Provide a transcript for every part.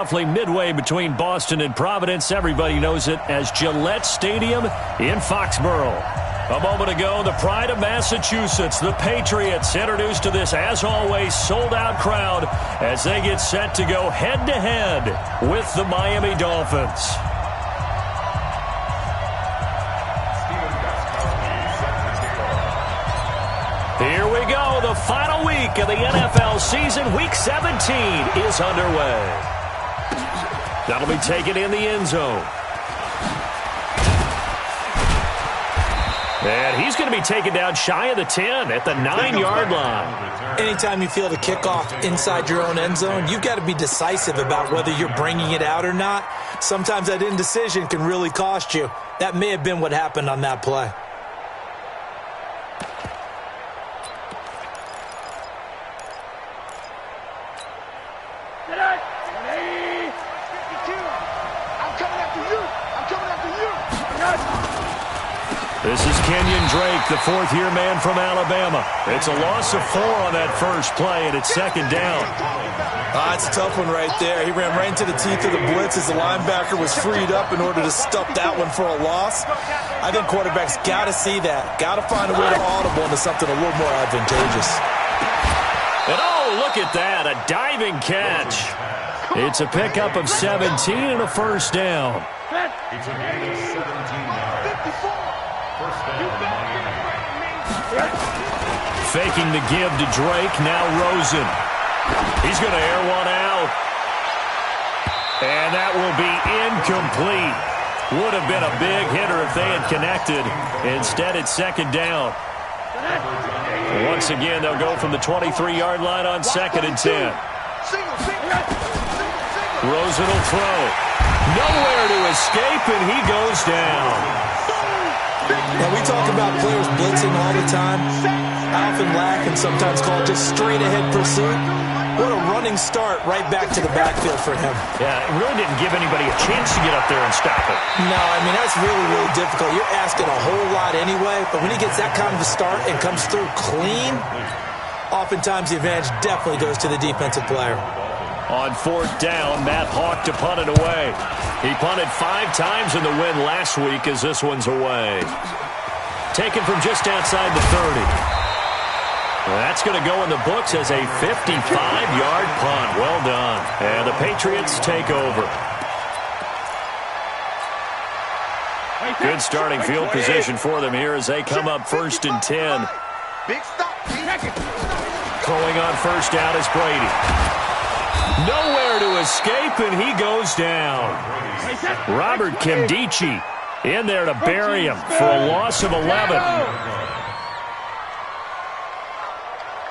Roughly midway between Boston and Providence. Everybody knows it as Gillette Stadium in Foxborough. A moment ago, the pride of Massachusetts, the Patriots, introduced to this, as always, sold-out crowd as they get set to go head-to-head with the Miami Dolphins. Here we go. The final week of the NFL season. Week 17 is underway. That'll be taken in the end zone. And he's going to be taken down shy of the 10 at the 9-yard line. Anytime you field a kickoff inside your own end zone, you've got to be decisive about whether you're bringing it out or not. Sometimes that indecision can really cost you. That may have been what happened on that play. This is Kenyon Drake, the fourth-year man from Alabama. It's a loss of 4 on that first play, and it's second down. It's a tough one right there. He ran right into the teeth of the blitz as the linebacker was freed up in order to stuff that one for a loss. I think quarterbacks got to see that. Got to find a way to audible into something a little more advantageous. And oh, look at that, a diving catch. It's a pickup of 17 and a first down. It's a gain of 17 yards. First down, faking the give to Drake, now Rosen. He's going to air one out. And that will be incomplete. Would have been a big hitter if they had connected. Instead, it's second down. Once again, they'll go from the 23-yard line on second and 10. Rosen will throw. Nowhere to escape, and he goes down. Now, we talk about players blitzing all the time. I often laugh and sometimes call it just straight-ahead pursuit. What a running start right back to the backfield for him. Yeah, it really didn't give anybody a chance to get up there and stop it. No, I mean, that's really, really difficult. You're asking a whole lot anyway, but when he gets that kind of a start and comes through clean, oftentimes the advantage definitely goes to the defensive player. On fourth down, Matt Hawk to punt it away. He punted 5 times in the win last week as this one's away. Taken from just outside the 30. That's going to go in the books as a 55-yard punt. Well done. And the Patriots take over. Good starting field position for them here as they come up first and 10. Throwing on first down is Brady. Nowhere to escape, and he goes down. Robert Kimdichie in there to bury him for a loss of 11.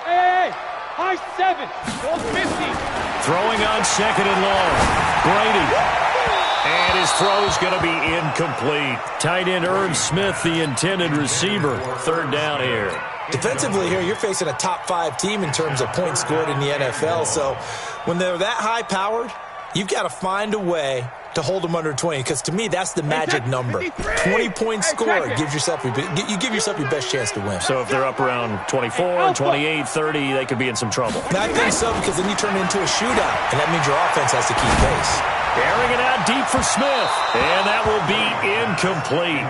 Hey, high 7, goal 50. Throwing on second and long. Brady. And his throw's going to be incomplete. Tight end Irv Smith, the intended receiver. Third down here. Defensively here, you're facing a top-5 team in terms of points scored in the NFL. So when they're that high-powered, you've got to find a way to hold them under 20, because to me, that's the magic number. 20 points scored gives yourself you give yourself your best chance to win. So if they're up around 24, 28, 30, they could be in some trouble. I think so, because then you turn it into a shootout, and that means your offense has to keep pace. Airing it out deep for Smith, and that will be incomplete.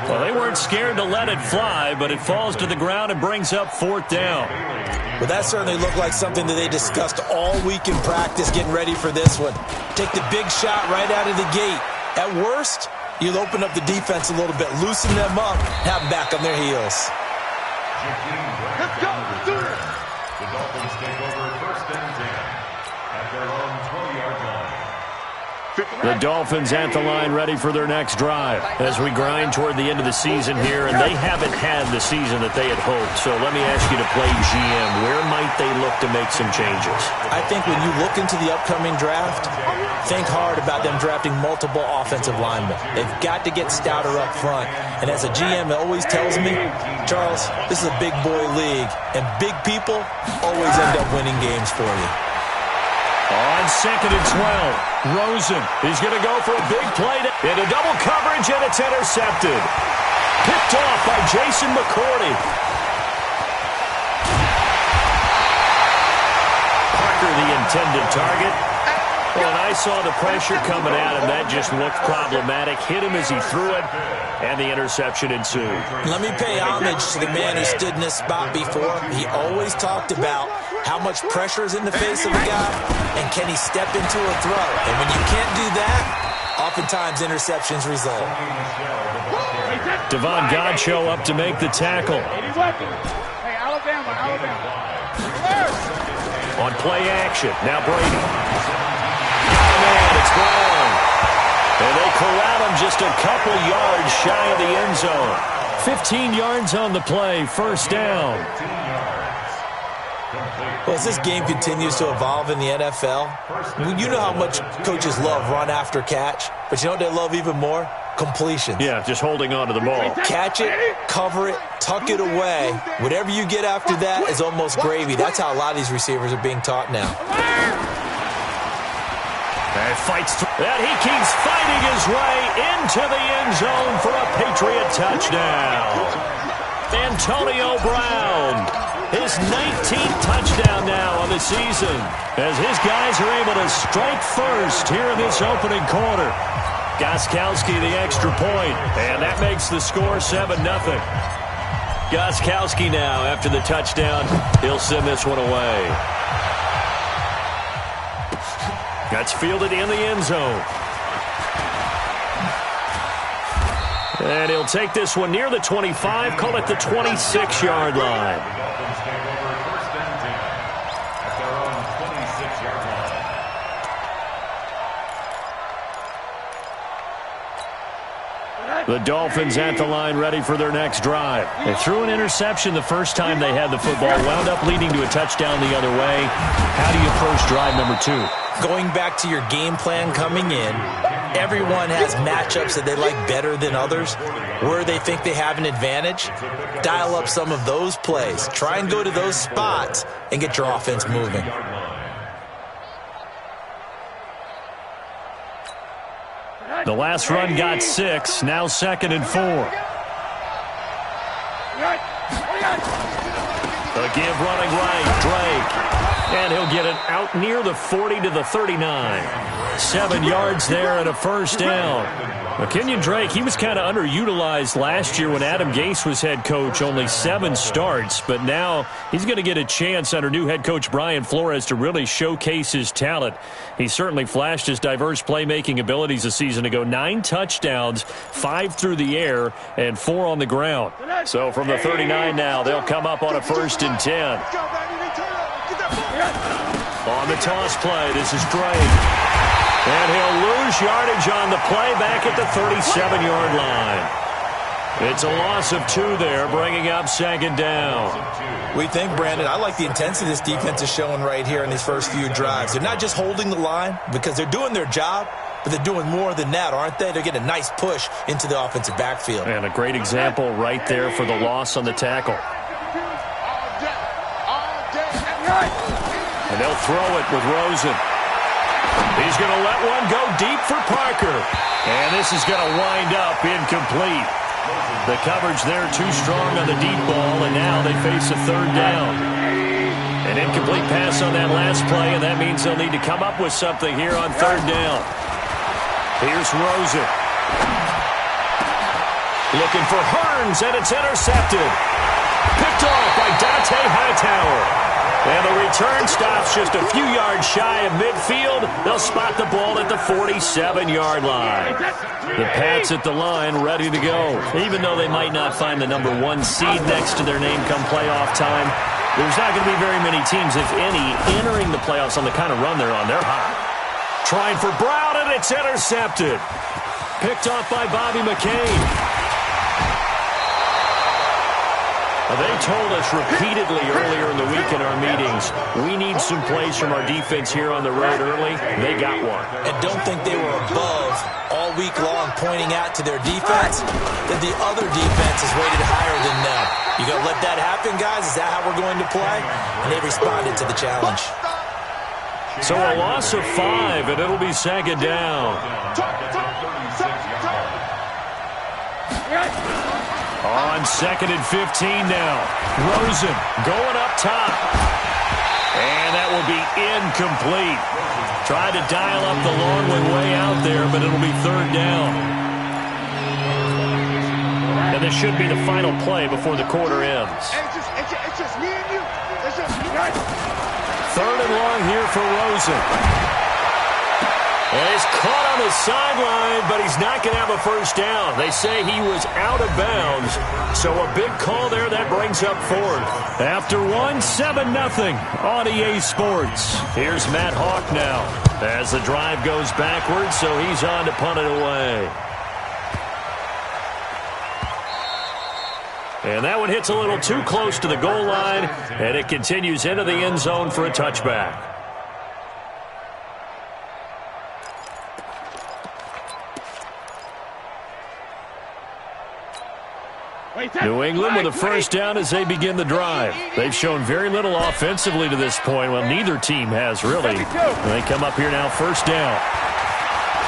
Well, they weren't scared to let it fly, but it falls to the ground and brings up fourth down. Well, that certainly looked like something that they discussed all week in practice getting ready for this one. Take the big shot right out of the gate. At worst, you'll open up the defense a little bit, loosen them up, have them back on their heels. Let's go. The Dolphins take over first and 10 at their own 20-yard line. The Dolphins at the line ready for their next drive as we grind toward the end of the season here, and they haven't had the season that they had hoped. So let me ask you to play GM. Where might they look to make some changes? I think when you look into the upcoming draft, think hard about them drafting multiple offensive linemen. They've got to get stouter up front. And as a GM, it always tells me, Charles, this is a big boy league, and big people always end up winning games for you. On second and 12, Rosen is going to go for a big play into double coverage, and it's intercepted. Picked off by Jason McCourty. Parker, the intended target. Well, and I saw the pressure coming at him. That just looked problematic. Hit him as he threw it, and the interception ensued. Let me pay homage to the man who stood in this spot before. He always talked about how much pressure is in the face of a guy, and can he step into a throw. And when you can't do that, oftentimes interceptions result. Devon Godchaux up to make the tackle. Hey, Alabama. On play action, now Brady. It's gone. And they corral him just a couple yards shy of the end zone. 15 yards on the play, first down. Well, as this game continues to evolve in the NFL, you know how much coaches love run after catch, but you know what they love even more? Completions. Yeah, just holding on to the ball. Catch it, cover it, tuck it away. Whatever you get after that is almost gravy. That's how a lot of these receivers are being taught now. And fights that he keeps fighting his way into the end zone for a Patriot touchdown. Antonio Brown, his 19th touchdown now on the season, as his guys are able to strike first here in this opening quarter. Gostkowski the extra point, and that makes the score 7-0. Gostkowski now after the touchdown, he'll send this one away. That's fielded in the end zone. And he'll take this one near the 25, call it the 26-yard line. The Dolphins take over first and 10 at their own 26-yard line. The Dolphins at the line ready for their next drive. They threw an interception the first time they had the football, wound up leading to a touchdown the other way. How do you approach drive number 2? Going back to your game plan coming in, everyone has matchups that they like better than others. Where they think they have an advantage, dial up some of those plays. Try and go to those spots and get your offense moving. The last run got 6, now 2nd and 4. The give running right, Drake. And he'll get it out near the 40 to the 39. 7 yards there and a first down. Kenyon Drake, he was kind of underutilized last year when Adam Gase was head coach. Only 7 starts, but now he's going to get a chance under new head coach Brian Flores to really showcase his talent. He certainly flashed his diverse playmaking abilities a season ago. 9 touchdowns, 5 through the air, and 4 on the ground. So from the 39 now, they'll come up on a 1st and 10. On the toss play, this is Drake. And he'll lose yardage on the play back at the 37-yard line. It's a loss of 2 there, bringing up 2nd down. We think, Brandon, I like the intensity this defense is showing right here in these first few drives. They're not just holding the line because they're doing their job, but they're doing more than that, aren't they? They're getting a nice push into the offensive backfield. And a great example right there for the loss on the tackle. And they'll throw it with Rosen. He's going to let one go deep for Parker. And this is going to wind up incomplete. The coverage there too strong on the deep ball, and now they face a 3rd down. An incomplete pass on that last play, and that means they'll need to come up with something here on 3rd down. Here's Rosen. Looking for Hearns, and it's intercepted. Picked off by Dante Hightower. And the return stops just a few yards shy of midfield. They'll spot the ball at the 47-yard line. The Pats at the line ready to go. Even though they might not find the number 1 seed next to their name come playoff time, there's not going to be very many teams, if any, entering the playoffs on the kind of run they're on. They're hot. Trying for Brown, and it's intercepted. Picked off by Bobby McCain. They told us repeatedly earlier in the week in our meetings, we need some plays from our defense here on the road early. They got one. And don't think they were above all week long pointing out to their defense that the other defense is rated higher than them. You going to let that happen, guys? Is that how we're going to play? And they responded to the challenge. So a loss of 5, and it'll be 2nd down. On 2nd and 15 now. Rosen going up top. And that will be incomplete. Tried to dial up the long way out there, but it'll be third down. And this should be the final play before the quarter ends. It's just me and you. It's just me. Third and long here for Rosen. And he's caught on the sideline, but he's not going to have a first down. They say he was out of bounds, so a big call there that brings up fourth. After 7-0 on EA Sports. Here's Matt Hawk now as the drive goes backwards, so he's on to punt it away. And that one hits a little too close to the goal line, and it continues into the end zone for a touchback. New England with a first down as they begin the drive. They've shown very little offensively to this point. Well, neither team has really. They come up here now, first down.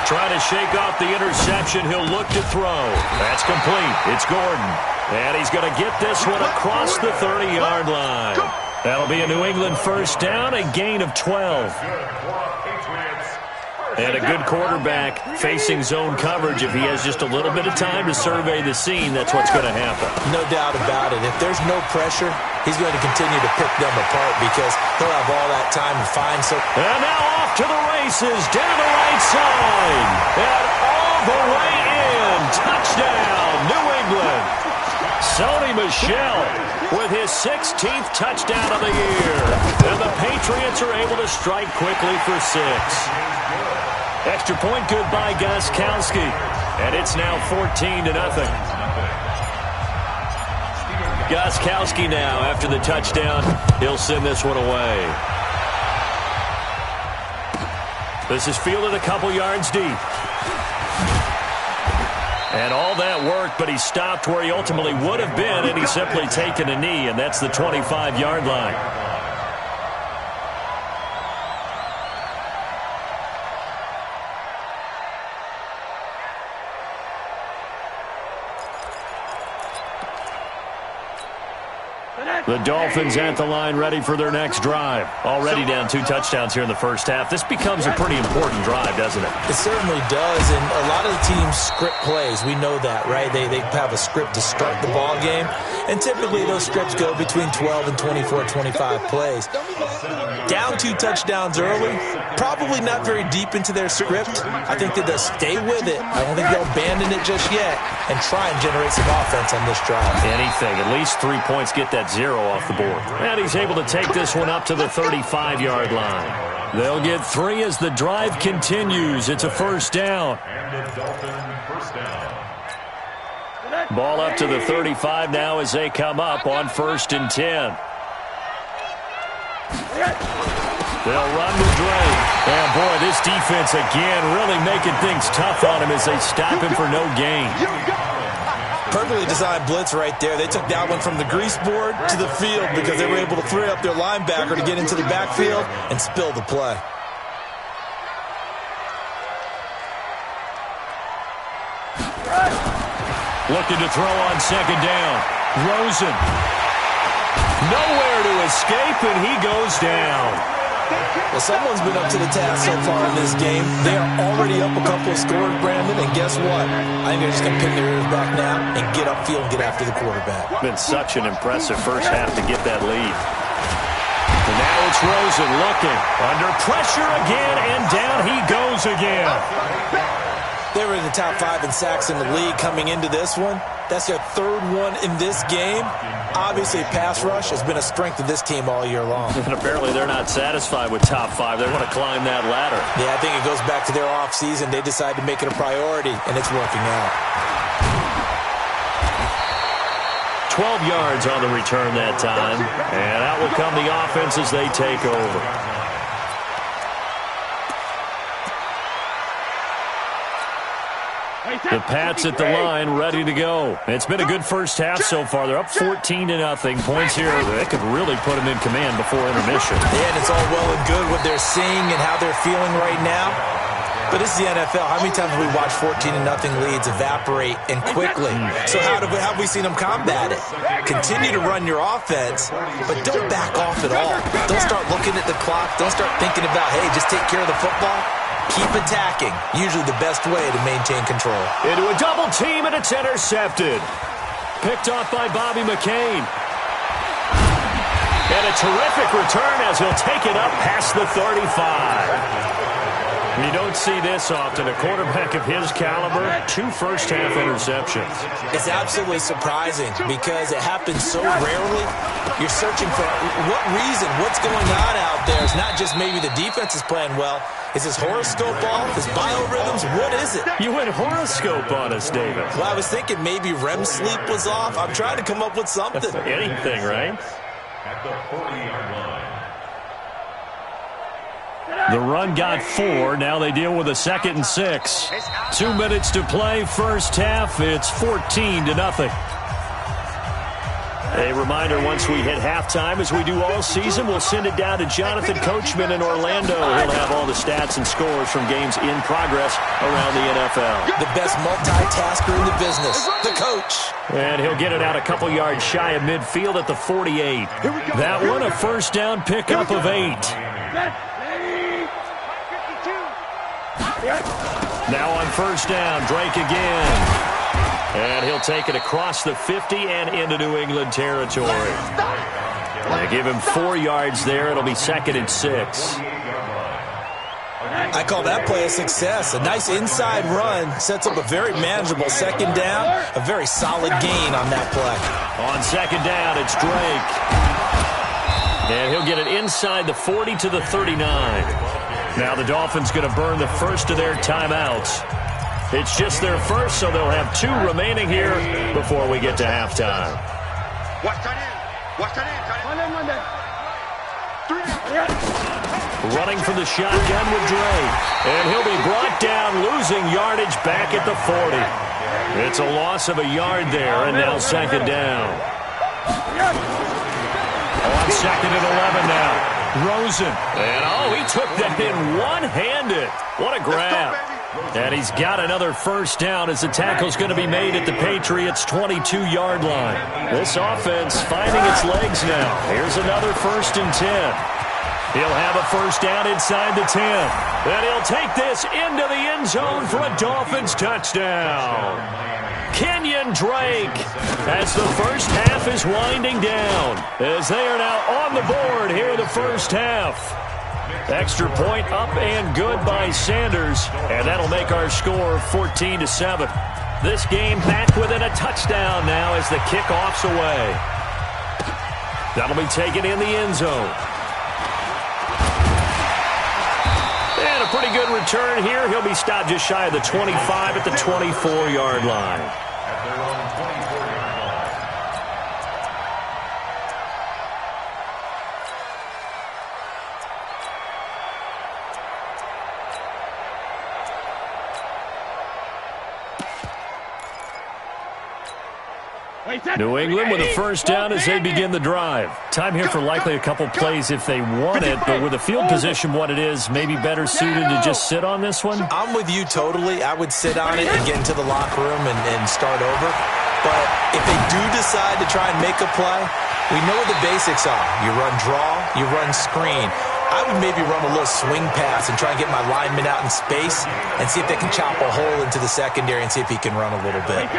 Trying to shake off the interception. He'll look to throw. That's complete. It's Gordon. And he's going to get this one across the 30-yard line. That'll be a New England first down, a gain of 12. And a good quarterback facing zone coverage. If he has just a little bit of time to survey the scene, that's what's going to happen. No doubt about it. If there's no pressure, he's going to continue to pick them apart because he'll have all that time to find some. And now off to the races, down the right side. And all the way in. Touchdown, New England. Sony Michel with his 16th touchdown of the year. And the Patriots are able to strike quickly for 6. Extra point good by Gostkowski. And it's now 14-0. Gostkowski now, after the touchdown, he'll send this one away. This is fielded a couple yards deep. And all that work, but he stopped where he ultimately would have been, and he's simply taken a knee, and that's the 25-yard line. The Dolphins at the line ready for their next drive. Already down 2 touchdowns here in the first half. This becomes a pretty important drive, doesn't it? It certainly does, and a lot of the teams script plays. We know that, right? They have a script to start the ball game, and typically those scripts go between 12 and 24, 25 plays. Down 2 touchdowns early, probably not very deep into their script. I think that they'll stay with it. I don't think they'll abandon it just yet and try and generate some offense on this drive. Anything. At least 3 points, get that 0 off the board. And he's able to take this one up to the 35-yard line. They'll get 3 as the drive continues. It's a first down. Ball up to the 35 now as they come up on 1st and 10. They'll run with Drake. And, boy, this defense again really making things tough on him as they stop him for no gain. Perfectly designed blitz right there. They took that one from the grease board to the field because they were able to free up their linebacker to get into the backfield and spill the play. Looking to throw on 2nd down. Rosen. Nowhere to escape, and he goes down. Well, someone's been up to the task so far in this game. They are already up a couple of scores, Brandon, and guess what? I think they're just going to pin their ears back now and get upfield and get after the quarterback. Been such an impressive first half to get that lead. And now it's Rosen looking. Under pressure again, and down he goes again. They were in the top 5 in sacks in the league coming into this one. That's their 3rd one in this game. Obviously, pass rush has been a strength of this team all year long. And apparently they're not satisfied with top 5. They want to climb that ladder. Yeah, I think it goes back to their offseason. They decided to make it a priority, and it's working out. 12 yards on the return that time. And out will come the offense as they take over. The Pats at the line, ready to go. It's been a good first half so far. They're up 14-0. Points here, they could really put them in command before intermission. Yeah, and it's all well and good what they're seeing and how they're feeling right now. But this is the NFL. How many times have we watched 14-0 leads evaporate and quickly? So how have we seen them combat it? Continue to run your offense, but don't back off at all. Don't start looking at the clock. Don't start thinking about, hey, just take care of the football. Keep attacking. Usually the best way to maintain control. Into a double team, and it's intercepted. Picked off by Bobby McCain. And a terrific return as he'll take it up past the 35. You don't see this often. A quarterback of his caliber, 2 first-half interceptions. It's absolutely surprising because it happens so rarely. You're searching for what reason, what's going on out there. It's not just maybe the defense is playing well. Is his horoscope off? His biorhythms? What is it? You went horoscope on us, David. Well, I was thinking maybe REM sleep was off. I'm trying to come up with something. Anything, right? At the 40-yard line. The run got 4. Now they deal with a 2nd and 6. 2 minutes to play. First half. It's 14-0. A reminder, once we hit halftime, as we do all season, we'll send it down to Jonathan Coachman in Orlando. He'll have all the stats and scores from games in progress around the NFL. The best multitasker in the business, the coach. And he'll get it out a couple yards shy of midfield at the 48. That one, a first down pickup of 8. Now on first down, Drake again. And he'll take it across the 50 and into New England territory. They give him 4 yards there. It'll be 2nd and 6. I call that play a success. A nice inside run sets up a very manageable 2nd down. A very solid gain on that play. On 2nd down, it's Drake. And he'll get it inside the 40 to the 39. Now the Dolphins going to burn the first of their timeouts. It's just their first, so they'll have 2 remaining here before we get to halftime. Running from the shotgun with Drake. And he'll be brought down, losing yardage back at the 40. It's a loss of a yard there, and now 2nd down. On 2nd and 11 now. Rosen. And, he took that in one-handed. What a grab. And he's got another first down as the tackle's going to be made at the Patriots' 22-yard line. This offense finding its legs now. Here's another 1st and 10. He'll have a first down inside the 10. And he'll take this into the end zone for a Dolphins touchdown. Kenyon Drake as the first half is winding down. As they are now on the board here in the first half. Extra point up and good by Sanders, and that'll make our score 14-7. This game back within a touchdown now as the kickoff's away. That'll be taken in the end zone. And a pretty good return here. He'll be stopped just shy of the 25 at the 24-yard line. New England with a first down as they begin the drive. Time here for likely a couple plays if they want it, but with the field position what it is, maybe better suited to just sit on this one? I'm with you totally. I would sit on it and get into the locker room and start over. But if they do decide to try and make a play, we know what the basics are. You run draw, you run screen. I would maybe run a little swing pass and try and get my lineman out in space and see if they can chop a hole into the secondary and see if he can run a little bit.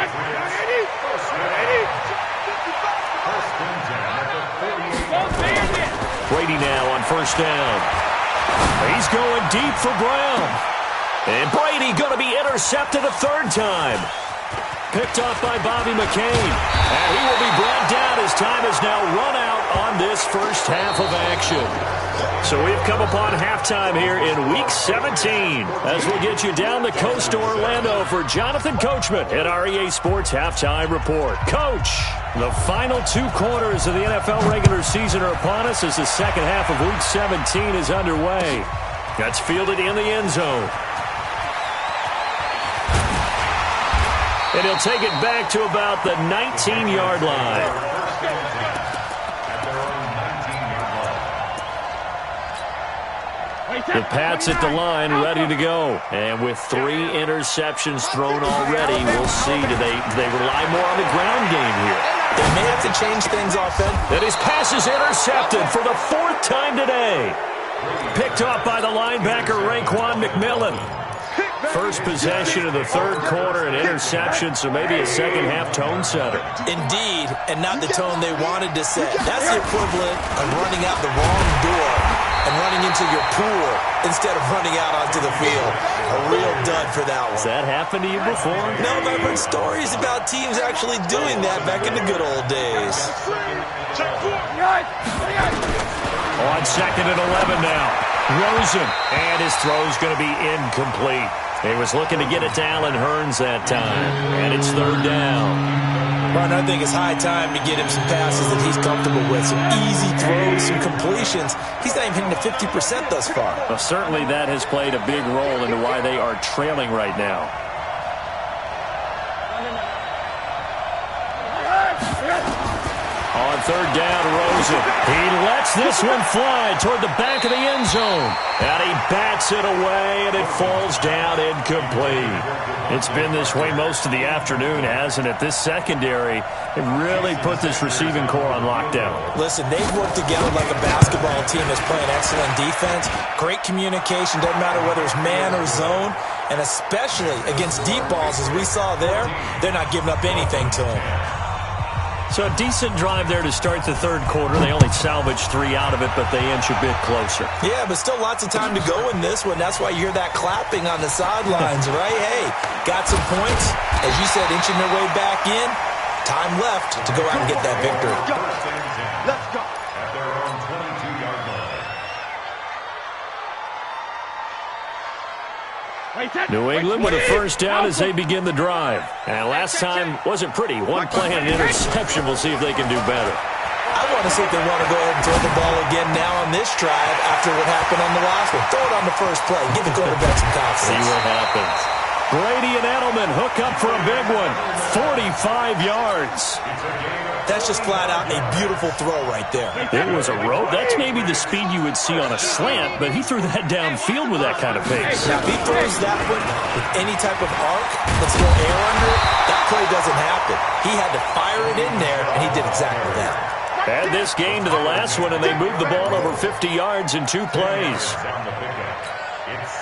Brady now on first down. He's going deep for Brown. And Brady going to be intercepted a 3rd time. Picked off by Bobby McCain. And he will be brought down as time has now run out on this first half of action. So we've come upon halftime here in Week 17 as we'll get you down the coast to Orlando for Jonathan Coachman at our EA Sports Halftime Report. Coach, the final 2 quarters of the NFL regular season are upon us as the second half of Week 17 is underway. That's fielded in the end zone. And he'll take it back to about the 19-yard line. The Pats at the line, ready to go. And with 3 interceptions thrown already, we'll see. Do they rely more on the ground game here? They may have to change things offensively. And his pass is intercepted for the 4th time today. Picked off by the linebacker, Raekwon McMillan. First possession of the 3rd quarter, an interception, so maybe a second-half tone setter. Indeed, and not the tone they wanted to set. That's the equivalent of running out the wrong door and running into your pool instead of running out onto the field. A real dud for that one. Has that happened to you before? No, but I've heard stories about teams actually doing that back in the good old days. On 2nd and 11 now. Rosen, and his throw's going to be incomplete. He was looking to get it to Allen Hurns that time, and it's 3rd down. Ron, I think it's high time to get him some passes that he's comfortable with, some easy throws, some completions. He's not even hitting the 50% thus far. Well, certainly that has played a big role into why they are trailing right now. On 3rd down, Rosen. He lets this one fly toward the back of the end zone. And he bats it away, and it falls down incomplete. It's been this way most of the afternoon, hasn't it? This secondary, it really put this receiving core on lockdown. Listen, they've worked together like a basketball team that's playing excellent defense. Great communication, doesn't matter whether it's man or zone. And especially against deep balls, as we saw there, they're not giving up anything to him. So a decent drive there to start the 3rd quarter. They only salvaged 3 out of it, but they inch a bit closer. Yeah, but still lots of time to go in this one. That's why you hear that clapping on the sidelines, right? Hey, got some points. As you said, inching their way back in. Time left to go out and get that victory. Let's go. At their own 22-yard line. New England with a 1st down as they begin the drive. And last time wasn't pretty. 1 play and an interception. We'll see if they can do better. I want to see if they want to go ahead and throw the ball again now on this drive after what happened on the last one. Throw it on the first play. Give the quarterback some confidence. See what happens. Brady and Edelman hook up for a big one. 45 yards. That's just flat out a beautiful throw right there. It was a rope. That's maybe the speed you would see on a slant, but he threw that downfield with that kind of pace. Now, if he throws that one with any type of arc that's still air under it, that play doesn't happen. He had to fire it in there, and he did exactly that. Add this game to the last one, and they moved the ball over 50 yards in 2 plays.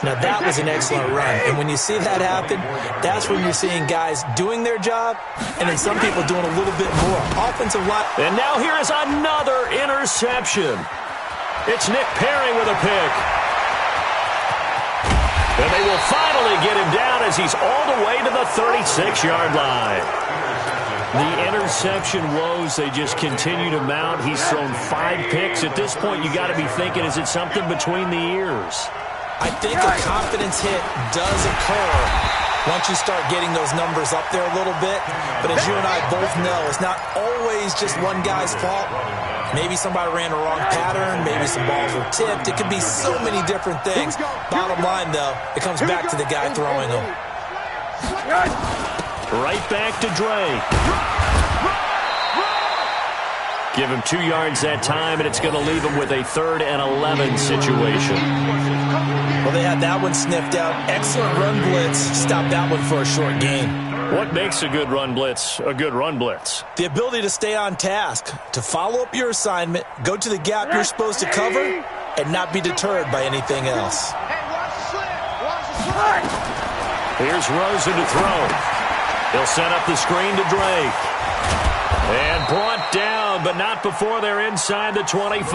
Now, that was an excellent run. And when you see that happen, that's when you're seeing guys doing their job and then some people doing a little bit more. Offensive line. And now here is another interception. It's Nick Perry with a pick. And they will finally get him down as he's all the way to the 36-yard line. The interception woes, they just continue to mount. He's thrown 5 picks. At this point, you got to be thinking, is it something between the ears? I think a confidence hit does occur once you start getting those numbers up there a little bit. But as you and I both know, it's not always just one guy's fault. Maybe somebody ran the wrong pattern. Maybe some balls were tipped. It could be so many different things. Bottom line, though, it comes back to the guy throwing them. Right back to Dre. Give him 2 yards that time, and it's going to leave him with a 3rd and 11 situation. Well, they had that one sniffed out. Excellent run blitz. Stopped that one for a short gain. What makes a good run blitz a good run blitz? The ability to stay on task, to follow up your assignment, go to the gap you're supposed to cover, and not be deterred by anything else. Here's Rosen to throw. He'll set up the screen to Drake. And brought down, but not before they're inside the 25.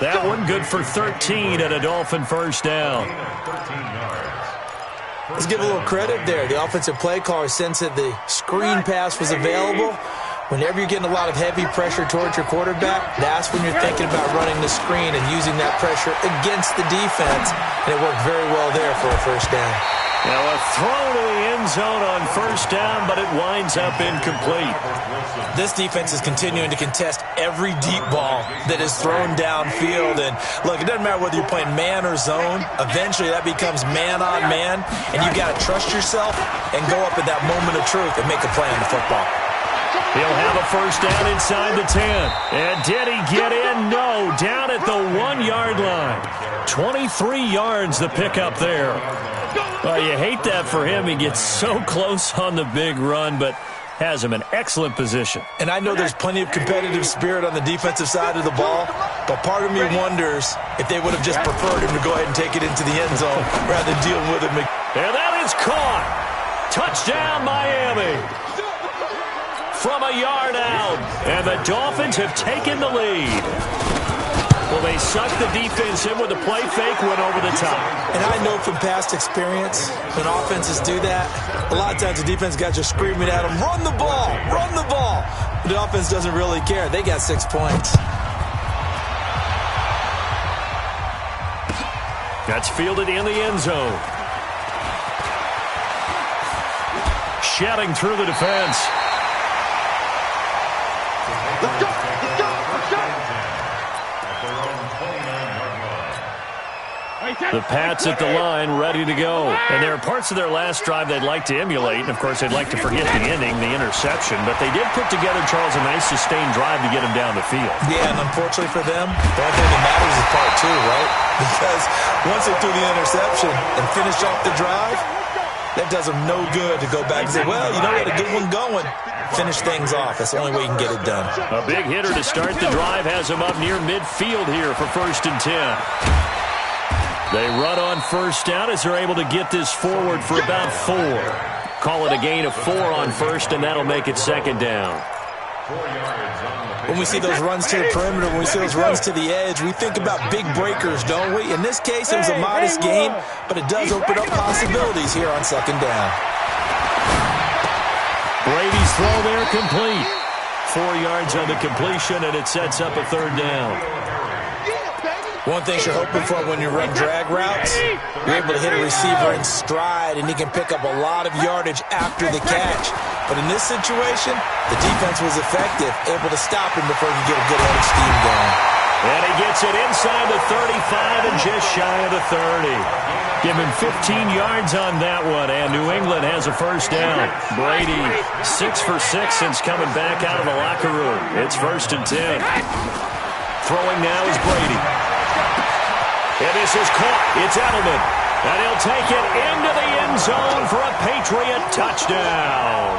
That one good for 13 and a Dolphin 1st down. Let's give a little credit there. The offensive play caller sensed that the screen pass was available. Whenever you're getting a lot of heavy pressure towards your quarterback, that's when you're thinking about running the screen and using that pressure against the defense. And it worked very well there for a 1st down. Now a throw to the end zone on 1st down, but it winds up incomplete. This defense is continuing to contest every deep ball that is thrown downfield. And look, it doesn't matter whether you're playing man or zone. Eventually that becomes man on man, and you got to trust yourself and go up at that moment of truth and make a play on the football. He'll have a first down inside the 10. And did he get in? No, down at the 1-yard line. 23 yards the pickup there. Well, you hate that for him. He gets so close on the big run, but has him in excellent position. And I know there's plenty of competitive spirit on the defensive side of the ball, but part of me wonders if they would have just preferred him to go ahead and take it into the end zone rather than deal with him. And that is caught. Touchdown, Miami. From a yard out. And the Dolphins have taken the lead. Well, they sucked the defense in with a play fake, went over the top. And I know from past experience, when offenses do that, a lot of times the defense guys are screaming at them, run the ball, run the ball. The offense doesn't really care. They got 6 points. That's fielded in the end zone. Shedding through the defense. Let's go! Let's go! Let's go! The Pats at the line, ready to go. And there are parts of their last drive they'd like to emulate. And, of course, they'd like to forget the ending, the interception. But they did put together, Charles, a nice sustained drive to get them down the field. Yeah, and unfortunately for them, the only thing that matters is part 2, right? Because once they threw the interception and finished off the drive, that does them no good to go back and say, well, you know, we had a good one going. Finish things off. That's the only way you can get it done. A big hitter to start the drive has them up near midfield here for 1st and 10. They run on first down as they're able to get this forward for about 4. Call it a gain of 4 on first, and that'll make it 2nd down. When we see those runs to the perimeter, when we see those runs to the edge, we think about big breakers, don't we? In this case, it was a modest gain, but it does open up possibilities here on 2nd down. Brady's throw there complete. 4 yards on the completion, and it sets up a 3rd down. One thing you're hoping for when you run drag routes, you're able to hit a receiver in stride, and he can pick up a lot of yardage after the catch. But in this situation, the defense was effective, able to stop him before he could get a good head of steam going. And he gets it inside the 35 and just shy of the 30. Give him 15 yards on that one, and New England has a first down. Brady, 6 for 6 since coming back out of the locker room. It's 1st and 10. Throwing now is Brady. And this is caught. It's Edelman. And he'll take it into the end zone for a Patriot touchdown.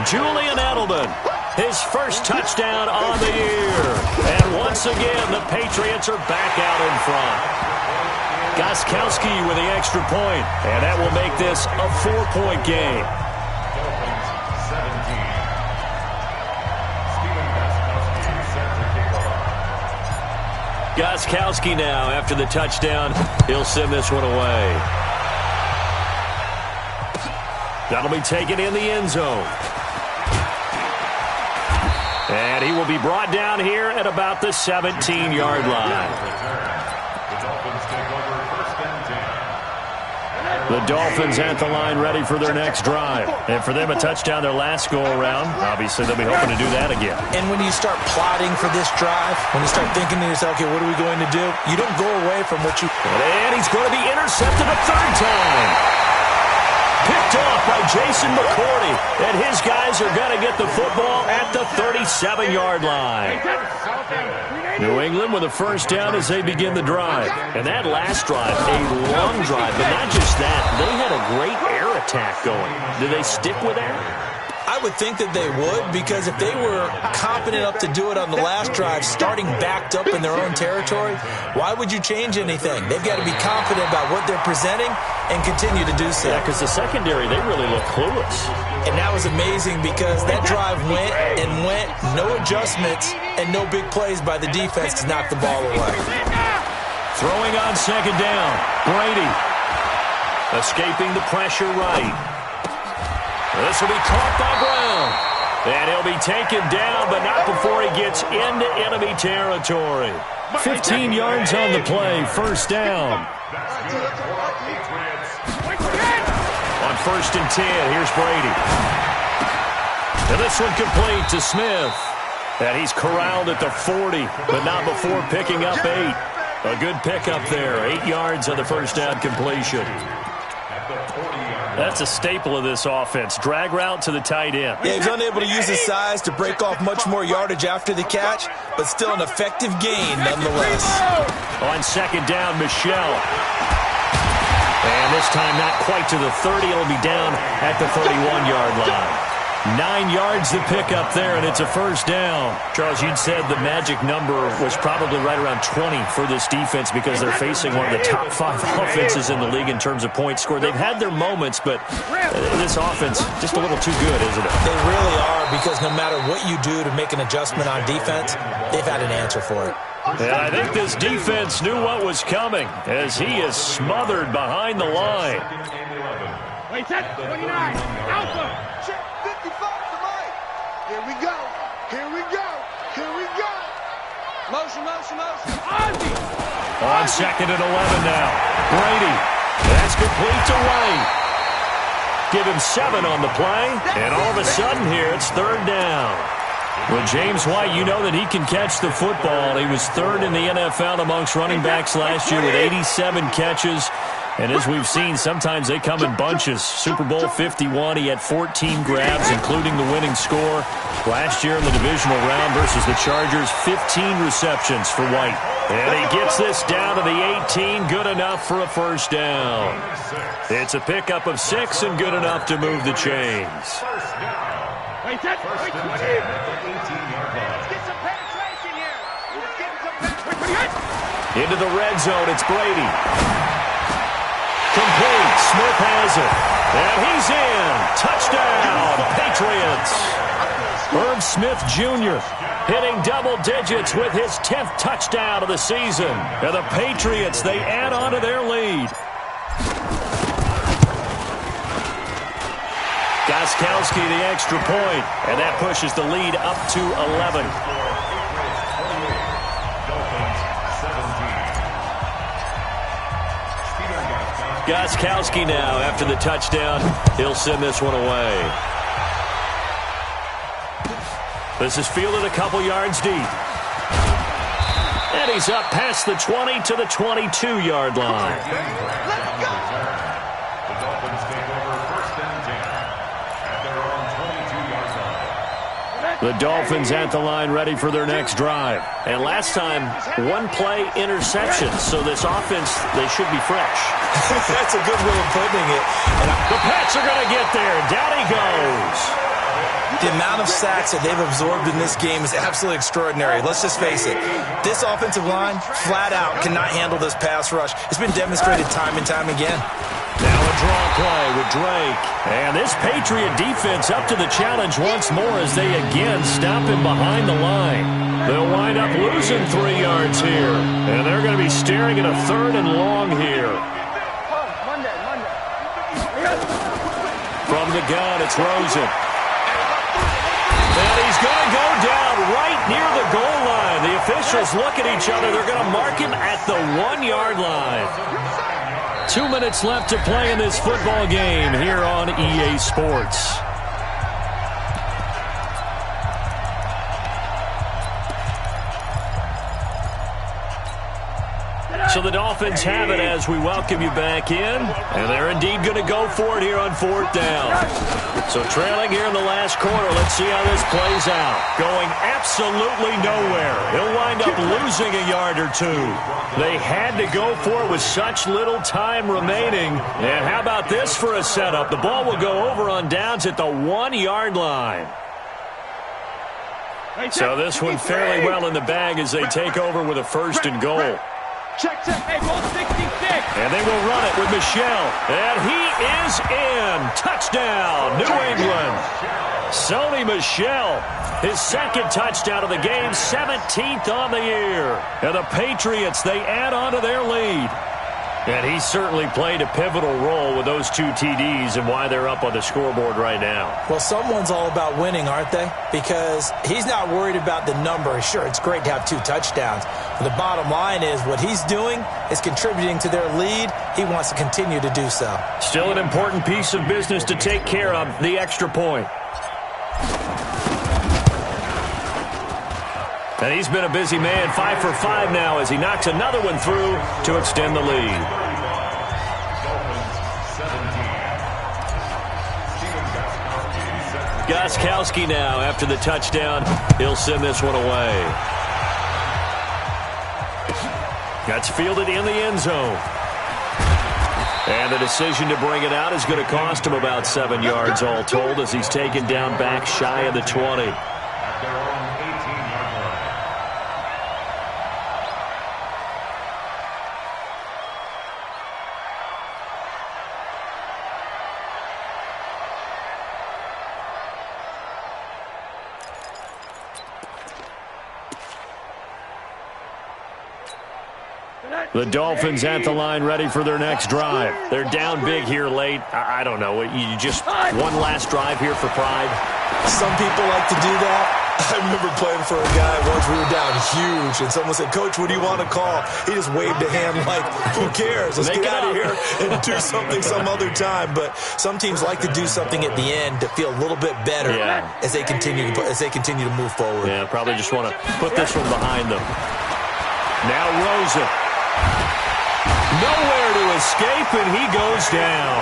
Julian Edelman, his first touchdown on the year. And once again, the Patriots are back out in front. Gostkowski with the extra point. And that will make this a 4-point game. Gostkowski now, after the touchdown, he'll send this one away. That'll be taken in the end zone. And he will be brought down here at about the 17-yard line. The Dolphins at the line ready for their next drive. And for them, a touchdown their last go-around. Obviously, they'll be hoping to do that again. And when you start plotting for this drive, when you start thinking to yourself, okay, what are we going to do? You don't go away from what you... And he's going to be intercepted a 3rd time. Picked off by Jason McCourty. And his guys are going to get the football at the 37-yard line. New England with a first down as they begin the drive. And that last drive, a long drive, but not just that. They had a great air attack going. Do they stick with that? I would think that they would, because if they were confident enough to do it on the last drive, starting backed up in their own territory, why would you change anything? They've got to be confident about what they're presenting and continue to do so. Yeah, because the secondary, they really look clueless. And that was amazing because that drive went and went, no adjustments, and no big plays by the defense to knock the ball away. Throwing on 2nd down, Brady. Escaping the pressure right. This will be caught by Brown. And he'll be taken down, but not before he gets into enemy territory. 15 yards on the play, 1st down. On 1st and 10, here's Brady. And this one complete to Smith. And he's corralled at the 40, but not before picking up 8. A good pickup there, 8 yards on the first down completion. That's a staple of this offense. Drag route to the tight end. Yeah, he's unable to use his size to break off much more yardage after the catch, but still an effective gain nonetheless. On second down, Michelle. And this time not quite to the 30. It'll be down at the 31-yard line. 9 yards to pick up there, and it's a first down. Charles, you'd said the magic number was probably right around 20 for this defense because they're facing one of the top 5 offenses in the league in terms of points scored. They've had their moments, but this offense just a little too good, isn't it? They really are, because no matter what you do to make an adjustment on defense, they've had an answer for it. And I think this defense knew what was coming as he is smothered behind the line. Wait, set 29. Alpha. Check 55 to Mike. Here we go. Here we go. Here we go. Motion, motion, motion. Ozzy. On second and 11 now. Brady. That's complete to White. Give him 7 on the play. And all of a sudden here, it's third down. With James White, you know that he can catch the football. He was 3rd in the NFL amongst running backs last year with 87 catches. And as we've seen, sometimes they come in bunches. Super Bowl 51, he had 14 grabs, including the winning score. Last year in the divisional round versus the Chargers, 15 receptions for White. And he gets this down to the 18, good enough for a first down. It's a pickup of 6 and good enough to move the chains. Wait, set. Wait, 20. Let's get some penetration here. Let's get some penetration. Into the red zone, it's Brady. Complete. Smith has it. And he's in. Touchdown, Patriots. Irv Smith Jr. hitting double digits with his 10th touchdown of the season. And the Patriots, they add on to their lead. Gostkowski the extra point, and that pushes the lead up to 11. Gostkowski now, after the touchdown, he'll send this one away. This is fielded a couple yards deep. And he's up past the 20 to the 22-yard line. Let's go! The Dolphins take over first and 10 at their own 22-yard line. The Dolphins at the line ready for their next drive. And last time, 1-play interception. So this offense, they should be fresh. That's a good way of putting it. And the Pats are going to get there. Down he goes. The amount of sacks that they've absorbed in this game is absolutely extraordinary. Let's just face it. This offensive line, flat out, cannot handle this pass rush. It's been demonstrated time and time again. Now a draw play with Drake. And this Patriot defense up to the challenge once more as they again stop him behind the line. They'll wind up losing 3 yards here. And they're going to be staring at a 3rd and long here. From the gun, it's Rosen. And he's going to go down right near the goal line. The officials look at each other. They're going to mark him at the 1-yard line. 2 minutes left to play in this football game here on EA Sports. So the Dolphins have it as we welcome you back in. And they're indeed going to go for it here on 4th down. So trailing here in the last quarter, let's see how this plays out. Going absolutely nowhere. He'll wind up losing a yard or 2. They had to go for it with such little time remaining. And how about this for a setup? The ball will go over on downs at the 1-yard line. So this one fairly well in the bag as they take over with a 1st and goal. Check, check. Hey, ball 66. And they will run it with Michelle. And he is in. Touchdown, New England. Sony Michel, his 2nd touchdown of the game, 17th on the year. And the Patriots, they add on to their lead. And he certainly played a pivotal role with those 2 TDs and why they're up on the scoreboard right now. Well, someone's all about winning, aren't they? Because he's not worried about the number. Sure, it's great to have 2 touchdowns. But the bottom line is what he's doing is contributing to their lead. He wants to continue to do so. Still an important piece of business to take care of, the extra point. And he's been a busy man, 5 for 5 now as he knocks another one through to extend the lead. Dolphins 17. Gostkowski now, after the touchdown, he'll send this one away. That's fielded in the end zone. And the decision to bring it out is going to cost him about 7 yards all told, as he's taken down back shy of the 20. At their own 18-yard line. The Dolphins at the line, ready for their next drive. They're down big here late. I don't know. You just one last drive here for pride? Some people like to do that. I remember playing for a guy once. We were down huge, and someone said, "Coach, what do you want to call?" He just waved a hand like, "Who cares? Let's get out of here and do something some other time." But some teams like to do something at the end to feel a little bit better as they continue to move forward. Yeah, probably just want to put this one behind them. Now Rosen. Nowhere to escape, and he goes down.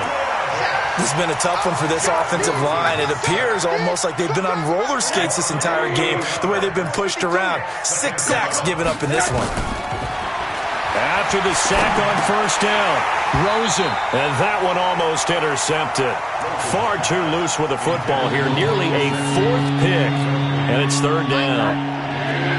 This has been a tough one for this offensive line. It appears almost like they've been on roller skates this entire game, the way they've been pushed around. 6 sacks given up in this one. After the sack on first down, Rosen, and that one almost intercepted. Far too loose with the football here, nearly a 4th pick, and it's 3rd down.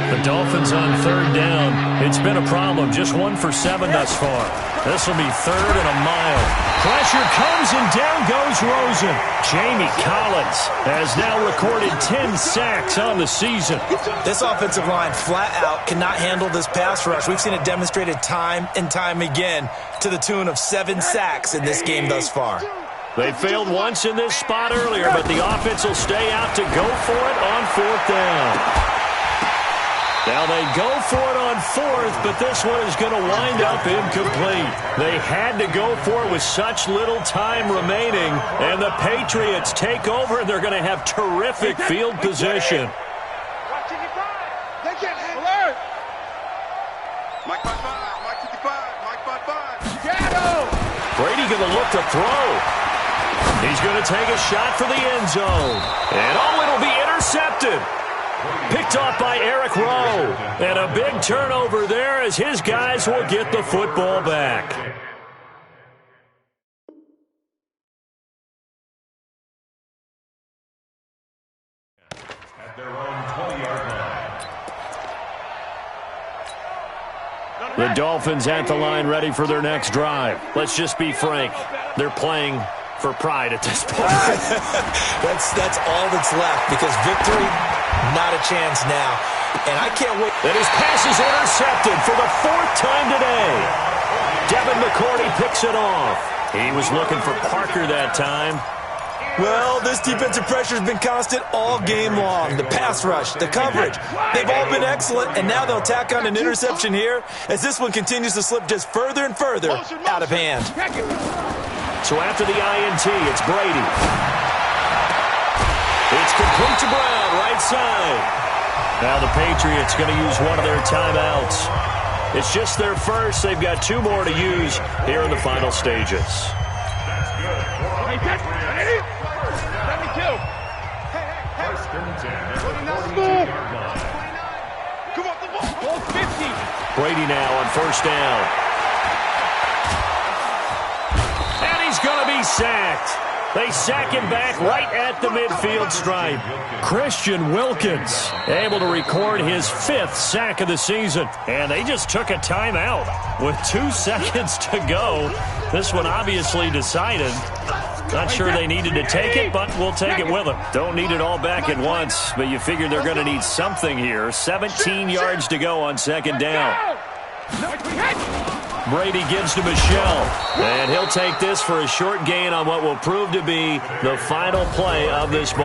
The Dolphins on 3rd down. It's been a problem. Just 1 for 7 thus far. This will be 3rd and a mile. Pressure comes, and down goes Rosen. Jamie Collins has now recorded 10 sacks on the season. This offensive line flat out cannot handle this pass rush. We've seen it demonstrated time and time again to the tune of 7 sacks in this game thus far. They failed once in this spot earlier, but the offense will stay out to go for it on 4th down. Now they go for it on 4th, but this one is going to wind up incomplete. They had to go for it with such little time remaining, and the Patriots take over, and they're going to have terrific field position. They can't handle it. Mike 55, Mike 55, Mike 55. Shadow. Brady going to look to throw. He's going to take a shot for the end zone. And it'll be intercepted. Picked off by Yr1. And a big turnover there as his guys will get the football back. At their own 20-yard line. The Dolphins at the line, ready for their next drive. Let's just be frank. They're playing for pride at this point. That's all that's left, because victory, not a chance now. And I can't wait. And his pass is intercepted for the 4th time today. Devin McCourty picks it off. He was looking for Parker that time. Well, this defensive pressure has been constant all game long. The pass rush, the coverage, they've all been excellent, and now they'll tack on an interception here as this one continues to slip just further and further out of hand. So after the INT, it's Brady. It's complete to Brown, right side. Now the Patriots going to use one of their timeouts. It's just their first. They've got 2 more to use here in the final stages. Hey, 72. First and 10 at the 42-yard line. Come on, the ball. 50. Brady now on first down. And he's going to be sacked. They sack him back right at the midfield stripe. Christian Wilkins able to record his 5th sack of the season. And they just took a timeout with 2 seconds to go. This one obviously decided. Not sure they needed to take it, but we'll take it with them. Don't need it all back at once, but you figure they're going to need something here. 17 yards to go on 2nd down. Brady gives to Michelle, and he'll take this for a short gain on what will prove to be the final play of this ball.